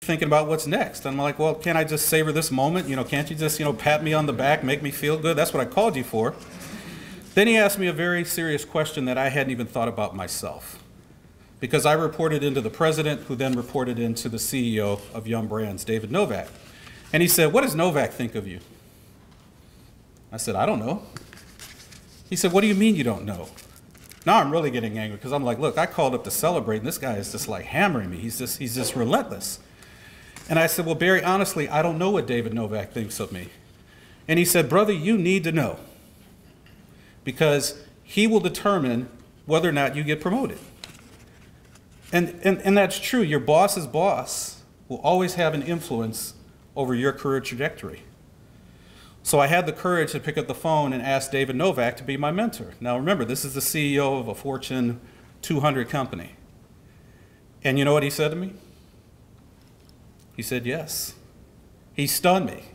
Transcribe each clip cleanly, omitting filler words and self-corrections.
thinking about what's next. I'm like, well, can't I just savor this moment? Can't you just, pat me on the back, make me feel good? That's what I called you for. Then he asked me a very serious question that I hadn't even thought about myself, because I reported into the president, who then reported into the CEO of Yum Brands, David Novak. And he said, what does Novak think of you? I said, I don't know. He said, what do you mean you don't know? Now I'm really getting angry, because I'm like, look, I called up to celebrate, and this guy is just like hammering me. He's just relentless. And I said, well, Barry, honestly, I don't know what David Novak thinks of me. And he said, brother, you need to know, because he will determine whether or not you get promoted. And that's true. Your boss's boss will always have an influence over your career trajectory. So I had the courage to pick up the phone and ask David Novak to be my mentor. Now remember, this is the CEO of a Fortune 200 company. And you know what he said to me? He said, yes. He stunned me.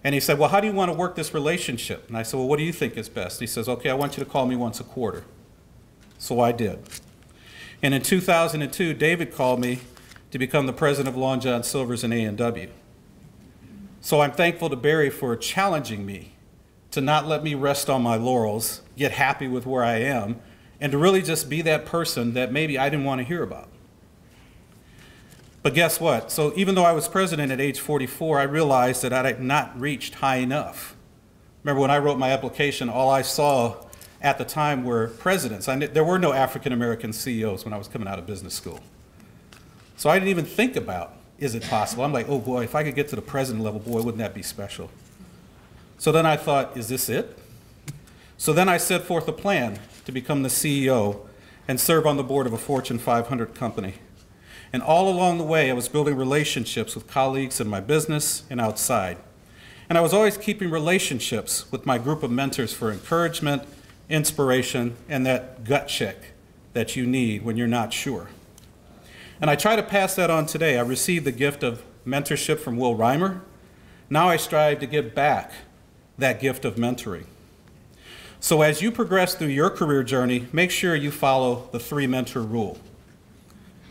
And he said, well, how do you want to work this relationship? And I said, well, what do you think is best? He says, okay, I want you to call me once a quarter. So I did. And in 2002, David called me to become the president of Long John Silver's and A&W. So I'm thankful to Barry for challenging me to not let me rest on my laurels, get happy with where I am, and to really just be that person that maybe I didn't want to hear about. But guess what? So even though I was president at age 44, I realized that I had not reached high enough. Remember when I wrote my application, all I saw at the time were presidents. There were no African-American CEOs when I was coming out of business school. So I didn't even think about, is it possible? I'm like, oh boy, if I could get to the president level, boy, wouldn't that be special? So then I thought, is this it? So then I set forth a plan to become the CEO and serve on the board of a Fortune 500 company. And all along the way, I was building relationships with colleagues in my business and outside. And I was always keeping relationships with my group of mentors for encouragement, inspiration, and that gut check that you need when you're not sure. And I try to pass that on today. I received the gift of mentorship from Will Reimer. Now I strive to give back that gift of mentoring. So as you progress through your career journey, make sure you follow the 3-mentor rule.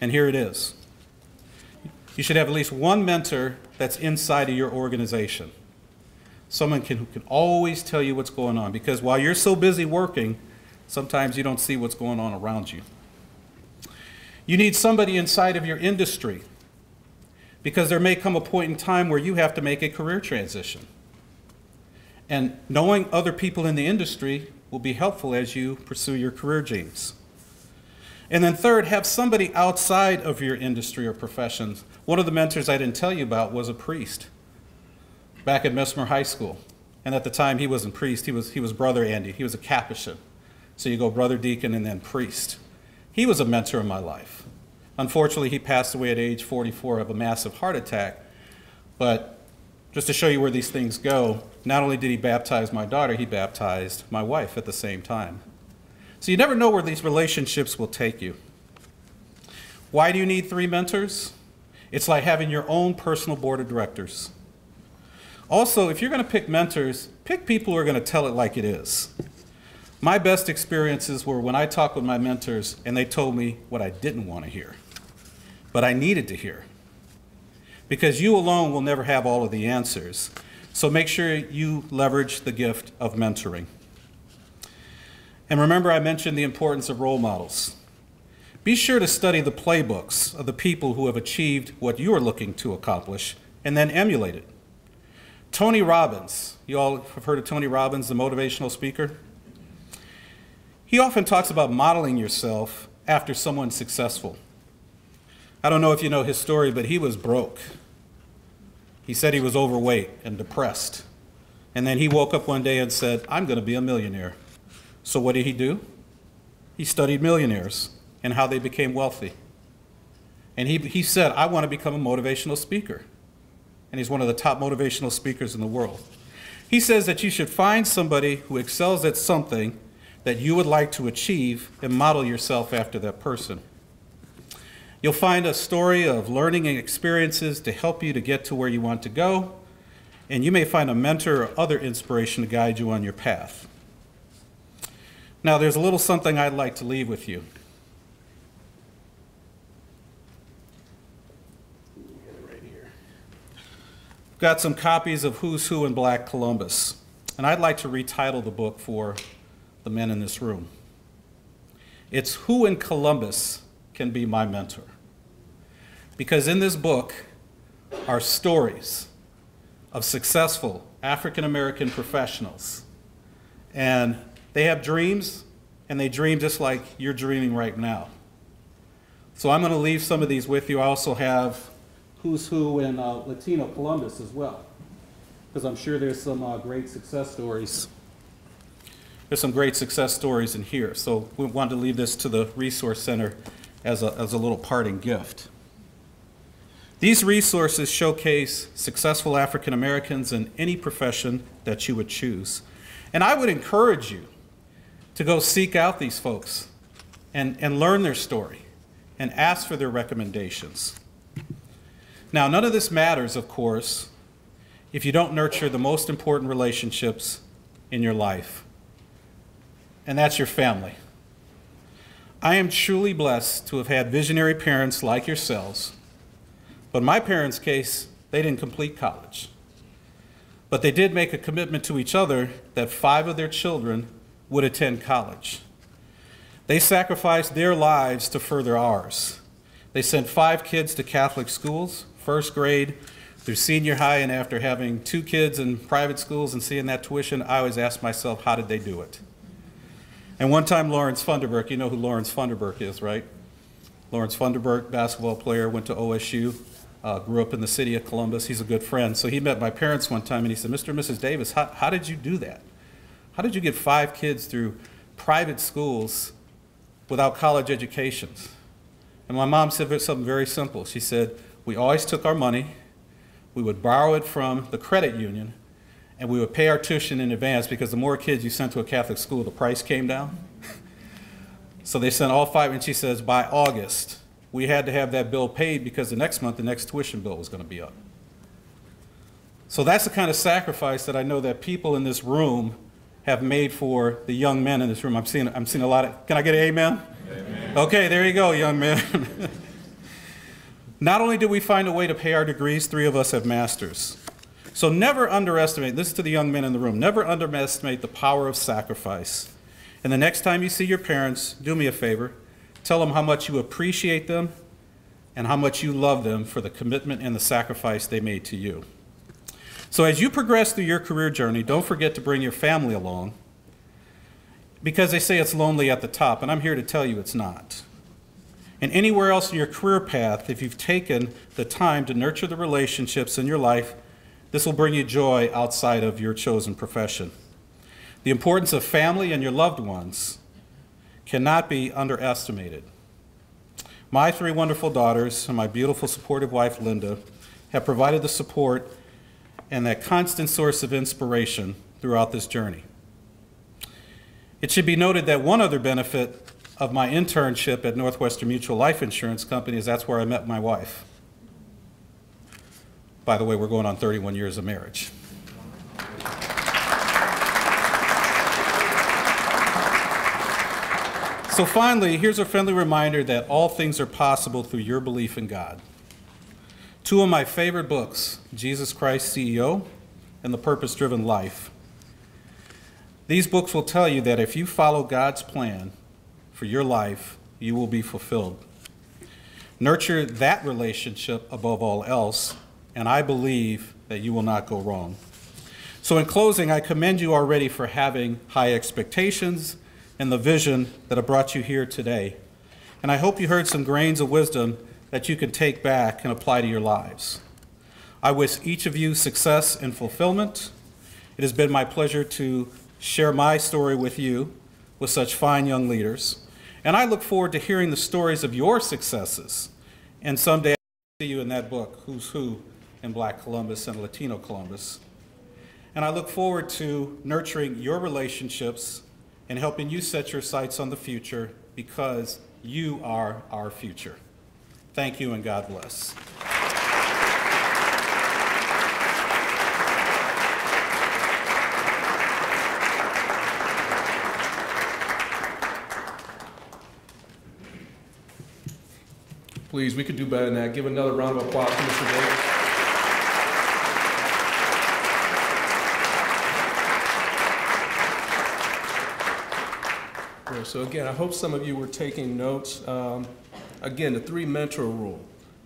And here it is. You should have at least one mentor that's inside of your organization. Someone who can always tell you what's going on, because while you're so busy working, sometimes you don't see what's going on around you. You need somebody inside of your industry, because there may come a point in time where you have to make a career transition. And knowing other people in the industry will be helpful as you pursue your career dreams. And then third, have somebody outside of your industry or professions. One of the mentors I didn't tell you about was a priest back at Mesmer High School. And at the time, he wasn't priest, he was Brother Andy. He was a Capuchin. So you go brother, deacon, and then priest. He was a mentor in my life. Unfortunately, he passed away at age 44 of a massive heart attack. But just to show you where these things go, not only did he baptize my daughter, he baptized my wife at the same time. So you never know where these relationships will take you. Why do you need 3 mentors? It's like having your own personal board of directors. Also, if you're going to pick mentors, pick people who are going to tell it like it is. My best experiences were when I talked with my mentors and they told me what I didn't want to hear, but I needed to hear. Because you alone will never have all of the answers. So make sure you leverage the gift of mentoring. And remember, I mentioned the importance of role models. Be sure to study the playbooks of the people who have achieved what you are looking to accomplish and then emulate it. Tony Robbins, you all have heard of Tony Robbins, the motivational speaker? He often talks about modeling yourself after someone successful. I don't know if you know his story, but he was broke. He said he was overweight and depressed. And then he woke up one day and said, I'm going to be a millionaire. So what did he do? He studied millionaires and how they became wealthy. And he said, I want to become a motivational speaker. And he's one of the top motivational speakers in the world. He says that you should find somebody who excels at something that you would like to achieve and model yourself after that person. You'll find a story of learning and experiences to help you to get to where you want to go, and you may find a mentor or other inspiration to guide you on your path. Now, there's a little something I'd like to leave with you. Got some copies of Who's Who in Black Columbus, and I'd like to retitle the book for the men in this room. It's Who in Columbus Can Be My Mentor? Because in this book are stories of successful African-American professionals, and they have dreams, and they dream just like you're dreaming right now. So I'm going to leave some of these with you. I also have Who's Who in Latino Columbus as well, because I'm sure there's some great success stories. There's some great success stories in here. So we wanted to leave this to the Resource Center as a little parting gift. These resources showcase successful African Americans in any profession that you would choose. And I would encourage you to go seek out these folks and learn their story and ask for their recommendations. Now, none of this matters, of course, if you don't nurture the most important relationships in your life, and that's your family. I am truly blessed to have had visionary parents like yourselves, but in my parents' case, they didn't complete college. But they did make a commitment to each other that 5 of their children would attend college. They sacrificed their lives to further ours. They sent 5 kids to Catholic schools, first grade through senior high, and after having 2 kids in private schools and seeing that tuition, I always ask myself, how did they do it? And one time Lawrence Funderburk, you know who Lawrence Funderburk is, right? Lawrence Funderburk, basketball player, went to OSU, grew up in the city of Columbus. He's a good friend. So he met my parents one time and he said, Mr. and Mrs. Davis, how did you do that? How did you get 5 kids through private schools without college educations? And my mom said something very simple. She said, we always took our money, we would borrow it from the credit union, and we would pay our tuition in advance, because the more kids you sent to a Catholic school, the price came down. So they sent all 5, and she says by August, we had to have that bill paid because the next month, the next tuition bill was going to be up. So that's the kind of sacrifice that I know that people in this room have made for the young men in this room. I'm seeing a lot of, can I get an amen? Amen. Okay, there you go, young men. Not only did we find a way to pay our degrees, 3 of us have masters. So never underestimate, this is to the young men in the room, never underestimate the power of sacrifice. And the next time you see your parents, do me a favor, tell them how much you appreciate them and how much you love them for the commitment and the sacrifice they made to you. So as you progress through your career journey, don't forget to bring your family along, because they say it's lonely at the top, and I'm here to tell you it's not. And anywhere else in your career path, if you've taken the time to nurture the relationships in your life, this will bring you joy outside of your chosen profession. The importance of family and your loved ones cannot be underestimated. My 3 wonderful daughters and my beautiful, supportive wife, Linda, have provided the support and that constant source of inspiration throughout this journey. It should be noted that one other benefit of my internship at Northwestern Mutual Life Insurance Company is that's where I met my wife. By the way, we're going on 31 years of marriage. So finally, here's a friendly reminder that all things are possible through your belief in God. 2 of my favorite books, Jesus Christ CEO and The Purpose-Driven Life. These books will tell you that if you follow God's plan for your life, you will be fulfilled. Nurture that relationship above all else, and I believe that you will not go wrong. So in closing, I commend you already for having high expectations and the vision that have brought you here today. And I hope you heard some grains of wisdom that you can take back and apply to your lives. I wish each of you success and fulfillment. It has been my pleasure to share my story with you, with such fine young leaders. And I look forward to hearing the stories of your successes. And someday I'll see you in that book, Who's Who in Black Columbus and Latino Columbus. And I look forward to nurturing your relationships and helping you set your sights on the future, because you are our future. Thank you, and God bless. Please, we could do better than that. Give another round of applause to Mr. Davis. So again, I hope some of you were taking notes. Again, the 3 mentor rule.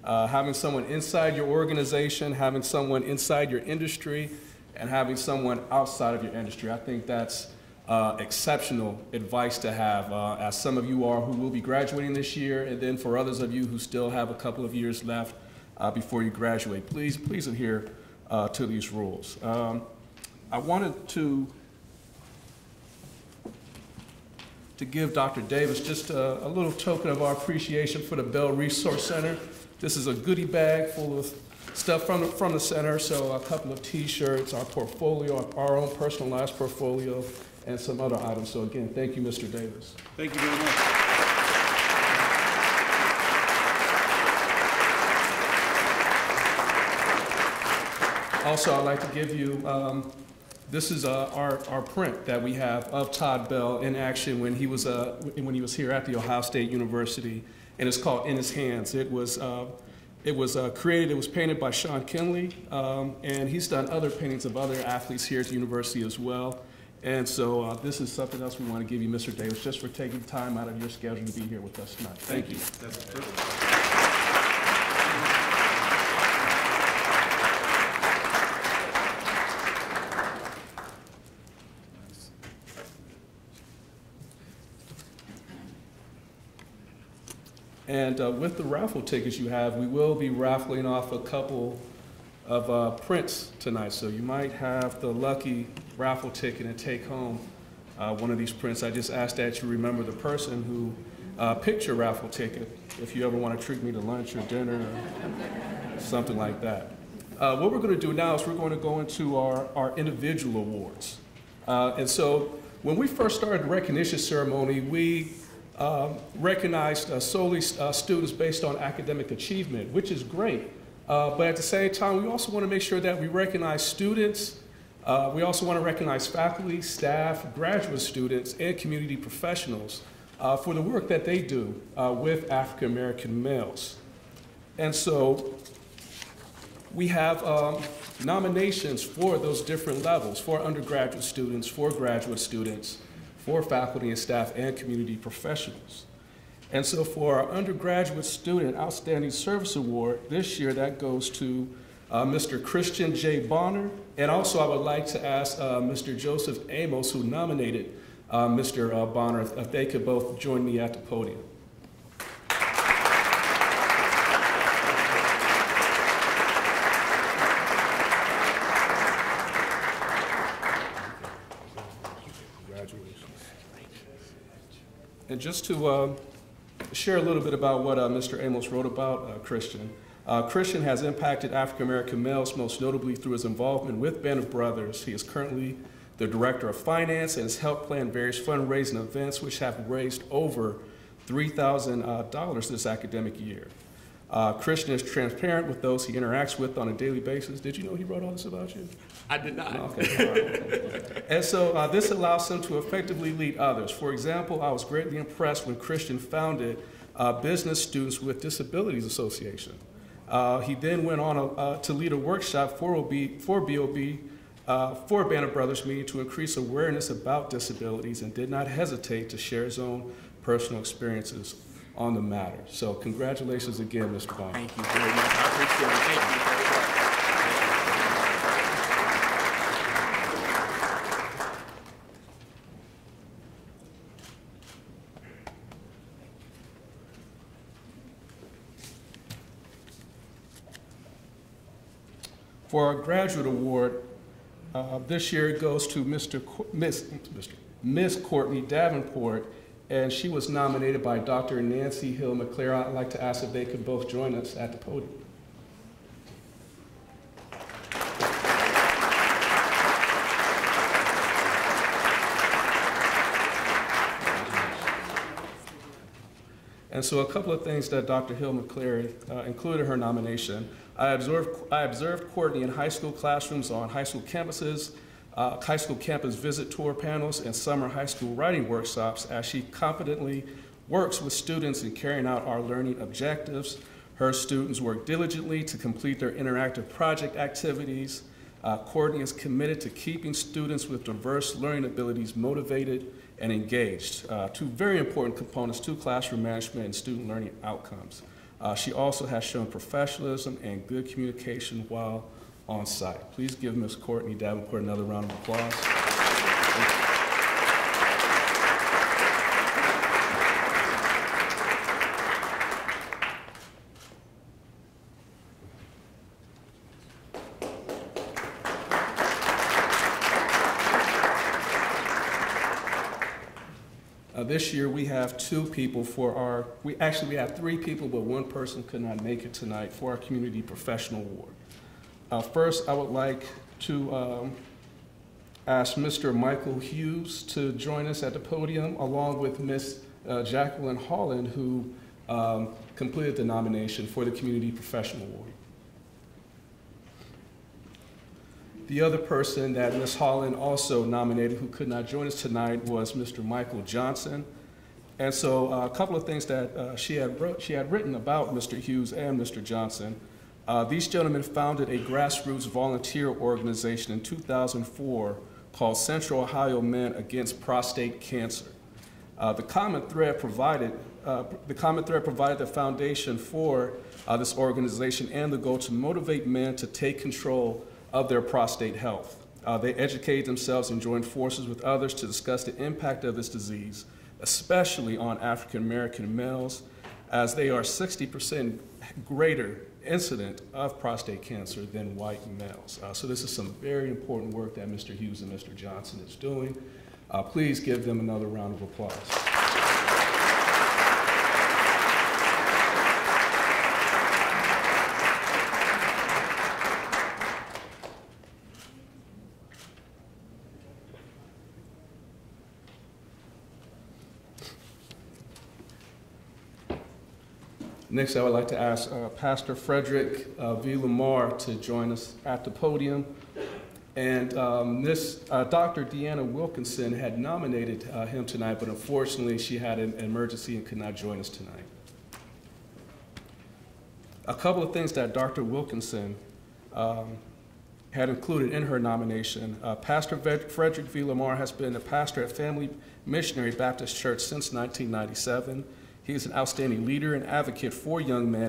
Having someone inside your organization, having someone inside your industry, and having someone outside of your industry. I think that's exceptional advice to have, as some of you are who will be graduating this year, and then for others of you who still have a couple of years left before you graduate. Please adhere to these rules. I wanted to give Dr. Davis just a little token of our appreciation for the Bell Resource Center. This is a goodie bag full of stuff from the center, so a couple of t-shirts, our portfolio, our own personalized portfolio, and some other items. So again, thank you, Mr. Davis. Thank you very much. Also, I'd like to give you, this is our print that we have of Todd Bell in action when he was here at the Ohio State University, and it's called In His Hands. It was painted by Sean Kinley, and he's done other paintings of other athletes here at the university as well. And so this is something else we want to give you, Mr. Davis, just for taking time out of your schedule to be here with us tonight. Thank you. That's a privilege. And with the raffle tickets you have, we will be raffling off a couple of prints tonight. So you might have the lucky raffle ticket and take home one of these prints. I just ask that you remember the person who picked your raffle ticket if you ever want to treat me to lunch or dinner or something like that. What we're going to do now is we're going to go into our individual awards. And so when we first started the recognition ceremony, we recognized solely students based on academic achievement, which is great. But at the same time, we also want to make sure that we recognize students. We also want to recognize faculty, staff, graduate students, and community professionals for the work that they do with African American males. And so we have nominations for those different levels, for undergraduate students, for graduate students, for faculty and staff, and community professionals. And so for our undergraduate student Outstanding Service Award, this year that goes to Mr. Christian J. Bonner, and also I would like to ask Mr. Joseph Amos, who nominated Mr. Bonner, if they could both join me at the podium. And just to share a little bit about what Mr. Amos wrote about Christian. Christian has impacted African American males, most notably through his involvement with Band of Brothers. He is currently the Director of Finance and has helped plan various fundraising events which have raised over $3,000 this academic year. Christian is transparent with those he interacts with on a daily basis. Did you know he wrote all this about you? I did not. No, okay. All right, okay. And so this allows him to effectively lead others. For example, I was greatly impressed when Christian founded Business Students with Disabilities Association. He then went on to lead a workshop for Band of Brothers meeting to increase awareness about disabilities, and did not hesitate to share his own personal experiences on the matter. So congratulations again, Mr. Bonner. Thank you very much. I appreciate it. Thank you very much. For our graduate award, this year it goes to Miss Courtney Davenport, and she was nominated by Dr. Nancy Hill McClare. I'd like to ask if they could both join us at the podium. And so a couple of things that Dr. Hill McClary included in her nomination. I observed Courtney in high school classrooms on high school campuses, high school campus visit tour panels, and summer high school writing workshops as she competently works with students in carrying out our learning objectives. Her students work diligently to complete their interactive project activities. Courtney is committed to keeping students with diverse learning abilities motivated and engaged, two very important components to classroom management and student learning outcomes. She also has shown professionalism and good communication while on site. Please give Ms. Courtney Davenport another round of applause. This year we have two people for we have three people, but one person could not make it tonight for our Community Professional Award. First, I would like to ask Mr. Michael Hughes to join us at the podium, along with Ms. Jacqueline Holland, who completed the nomination for the Community Professional Award. The other person that Ms. Holland also nominated who could not join us tonight was Mr. Michael Johnson. And so a couple of things that she had written about Mr. Hughes and Mr. Johnson. These gentlemen founded a grassroots volunteer organization in 2004 called Central Ohio Men Against Prostate Cancer. The common thread provided the foundation for this organization and the goal to motivate men to take control of their prostate health. They educate themselves and join forces with others to discuss the impact of this disease, especially on African American males, as they are 60% greater incident of prostate cancer than white males. So this is some very important work that Mr. Hughes and Mr. Johnson is doing. Please give them another round of applause. Next, I would like to ask Pastor Frederick V. Lamar to join us at the podium. And Dr. Deanna Wilkinson had nominated him tonight, but unfortunately she had an emergency and could not join us tonight. A couple of things that Dr. Wilkinson had included in her nomination. Pastor Frederick V. Lamar has been a pastor at Family Missionary Baptist Church since 1997. He is an outstanding leader and advocate for young men